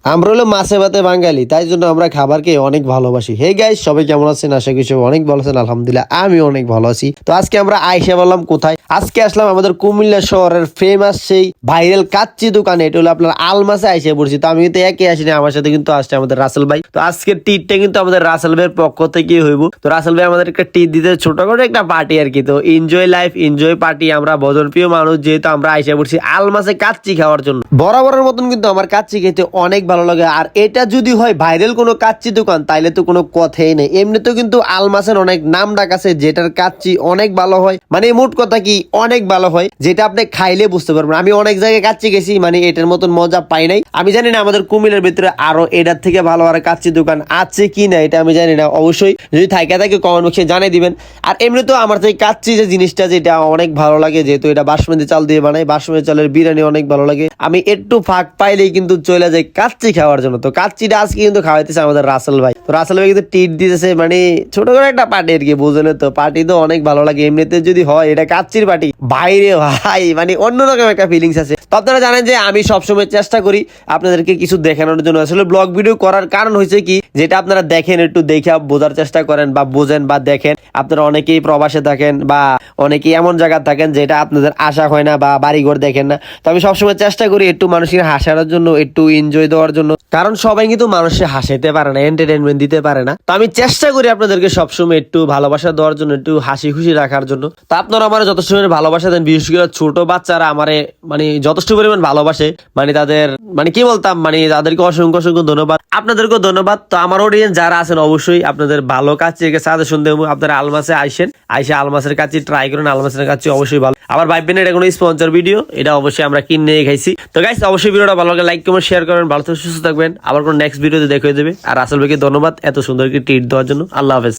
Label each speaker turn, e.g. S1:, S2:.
S1: আমরা হলো মাছে ভাতে বাঙালি, তাই জন্য আমরা খাবারকে অনেক ভালোবাসি। হে গাইস, সবাই কেমন আছেন? আশা করি সবাই অনেক ভালো আছেন। আলহামদুলিল্লাহ আমি অনেক ভালো আছি। তো আজকে আমরা আইসা বললাম কোথায়? আজকে আসলাম আমাদের কুমিল্লা শহরের ফেমাস সেই ভাইরাল কাচ্চি দোকানে। এটা হলো আপনার আলমাসে আইসা পড়ছি। তো আমি কিন্তু একে আসিনি, আমার সাথে কিন্তু আসছে আমাদের রাসেল ভাই। তো আজকের টিটটা কিন্তু আমাদের রাসেল ভাইয়ের পক্ষ থেকে হইব। তো রাসেল ভাই আমাদের একটা টিট দিতে, ছোট করে একটা পার্টি আর কি। তো এনজয় লাইফ, এনজয় পার্টি। আমরা ভোজনপ্রিয় মানুষ যেহেতু, আমরা আইসা পড়ছি আলমাসে কাচ্চি খাওয়ার জন্য। বরাবরের মতন কিন্তু আমার কাচ্চি খেতে অনেক ভালো লাগে। আর এটা যদি হয় ভাইরাল কোনো কাচ্চি দোকান, তাইলে তো কোনো কথাই নেই। এমনিতেও কিন্তু আলমাসের অনেক নাম ডাক আছে, যেটার কাচ্চি অনেক ভালো হয়। মানে মোট কথা কি, অনেক ভালো হয়, যেটা আপনি খাইলে বুঝতে পারবেন। আমি অনেক জায়গায় কাচ্চি গেছি, মানে এটার মতন মজা পাই নাই। আমি জানি না আমাদের কুমিল্লার ভিতরে আরো এটার থেকে ভালো আর কাচ্চি দোকান আছে কি না, এটা আমি জানি না। অবশ্যই যদি থাকে কমেন্ট বক্সে জানিয়ে দিবেন। আর এমনিতেও আমার থেকে কাচ্চি যে জিনিসটা, যেটা অনেক ভালো লাগে, যেহেতু এটা বাসমতি চাল দিয়ে বানাই, বাসমতি চালের বিরিয়ানি অনেক ভালো লাগে। আমি একটু ফাঁক পাইলেই কিন্তু চলে যাই কাচ্চি খাওয়ার জন্য। তো কাচ্চিটা আজকে কিন্তু খাওয়াইতেছে আমাদের রাসেল ভাই। তো রাসেল ভাই কিন্তু টিট দিতেছে, মানে ছোট করে একটা পার্টি আর কি, বুঝলেন তো। পার্টি তো অনেক ভালো লাগে এমনিতে, যদি হয় এটা কাচ্চির পার্টি, বাইরে ভাই মানে অন্যরকম একটা ফিলিংস আছে। তো আপনারা জানেন যে আমি সবসময় চেষ্টা করি আপনাদেরকে কিছু দেখানোর জন্য। আসলে ব্লগ ভিডিও করার কারণ হয়েছে কি, যেটা আপনারা দেখেন একটু দেখে বোঝার চেষ্টা করেন বা বোঝেন বা দেখেন। আপনারা অনেকেই প্রবাসে থাকেন বা অনেকেই এমন জায়গায় থাকেন যেটা আপনাদের আশা হয় না, বা বাড়িঘর দেখেন না। তো আমি সবসময় চেষ্টা করি একটু মানুষের হাসানোর জন্য, একটু এনজয় দেওয়ার জন্য। কারণ সবাই কিন্তু মানুষের হাসাইতে পারে না, এন্টারটেনমেন্ট দিতে পারে না। তো আমি চেষ্টা করি আপনাদেরকে সবসময় একটু ভালোবাসা দেওয়ার জন্য, একটু হাসি খুশি রাখার জন্য। তো আপনারা আমার যথেষ্ট ভালোবাসা দেন, বিশেষ করে ছোট বাচ্চারা আমারে মানে যথেষ্ট পরিমাণ ভালোবাসে। মানে তাদের মানে কি বলতাম, মানে তাদেরকে অসংখ্য অসংখ্য ধন্যবাদ, আপনাদেরকেও ধন্যবাদ। তো আমার অডিয়েন্স যারা আছেন, অবশ্যই আপনাদের ভালো কাচ্চি সাজেশন দেবো। আপনারা আলমাসে আইসে আলমাসের কাচ্চি ট্রাই করেন। আলমাসের কাচ্চি অবশ্যই ভালো। আবার ভাববেন এটা কোনো স্পন্সর ভিডিও, এটা অবশ্যই আমরা কিনে খাইছি। তো গাইস, অবশ্যই ভিডিওটা ভালো লাগে লাইক কমেন্ট শেয়ার করেন। ভালো থাকবেন, সুস্থ থাকবেন। আবার কোনো নেক্সট ভিডিওতে দেখা হয়ে যাবে। আর রাসেল ভাইকে ধন্যবাদ এত সুন্দর কি ট্রিট দেওয়ার জন্য। আল্লাহ হাফেজ।